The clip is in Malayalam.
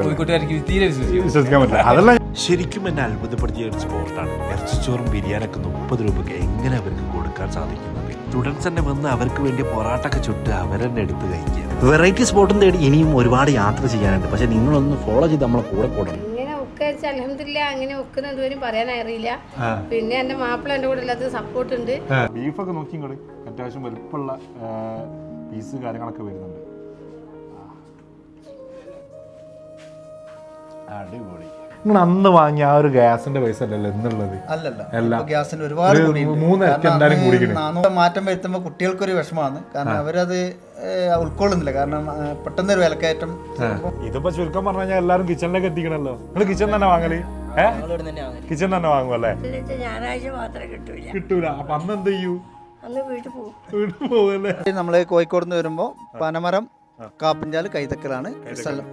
കോഴിക്കോട്ടുകാർക്ക് തീരെ വിശ്വസിക്കാൻ പറ്റില്ല. അതല്ല ശരിക്കും എന്നെ അത്ഭുതപ്പെടുത്തിയ ഒരു സ്പോട്ടാണ്. ഇറച്ചിച്ചോറും ബിരിയാണിയൊക്കെ 30 രൂപയ്ക്ക് എങ്ങനെ അവർക്ക് കൊടുക്കാൻ സാധിക്കുന്നത്? സ്റ്റുഡൻസ് തന്നെ വന്ന് അവർക്ക് വേണ്ടി പൊറാട്ടൊക്കെ ചുട്ട് അവരെന്നെ എടുത്ത് കഴിക്കുക. വെറൈറ്റി സ്പോട്ടും തേടി ഇനിയും ഒരുപാട് യാത്ര ചെയ്യാനുണ്ട്. പക്ഷെ നിങ്ങളൊന്ന് ഫോളോ ചെയ്ത് നമ്മളെ കൂടെ കൂടണം. അൽഹംദുലില്ലാ അങ്ങനെ ഒക്കുന്ന എന്തുവരും പറയാൻ അറിയില്ല. പിന്നെ എന്റെ മാപ്പിള എന്റെ കൂടെ എല്ലാത്തിനും സപ്പോർട്ട് ഉണ്ട്. ബീഫൊക്കെ നോക്കിക്കോളി, അത്യാവശ്യം വലുപ്പമുള്ള പീസ് കാര്യങ്ങളൊക്കെ വരുന്നുണ്ട്. അടിപൊളി. നിങ്ങൾ അന്ന് വാങ്ങിയ ആ ഒരു ഗ്യാസിന്റെ പൈസ അല്ലല്ലോ എന്നുള്ളത്? അല്ലല്ല, ഗ്യാസിന് ഒരുപാട് മാറ്റം വരുത്തുമ്പോൾ കുട്ടികൾക്കൊരു വിഷമമാണ്. കാരണം അവരത് ഉൾക്കൊള്ളുന്നില്ല. കാരണം പെട്ടെന്നൊരു വിലക്കയറ്റം. ഇതിപ്പോ ചുരുക്കം പറഞ്ഞു കഴിഞ്ഞാൽ എല്ലാരും കിച്ചണിലേക്ക് എത്തിക്കണല്ലോ. നിങ്ങൾ കിച്ചൺ തന്നെ വാങ്ങല്? കിച്ചൺ തന്നെ വാങ്ങുമല്ലേ? ഞായറാഴ്ച മാത്രമേ കിട്ടൂല. അപ്പൊ അന്ന് എന്ത് ചെയ്യൂ? വീട്ടിൽ പോവല്ലേ? നമ്മള് കോഴിക്കോട് നിന്ന് വരുമ്പോ പനമരം കാപ്പിഞ്ചാല് കൈതക്കലാണ് സ്ഥലം.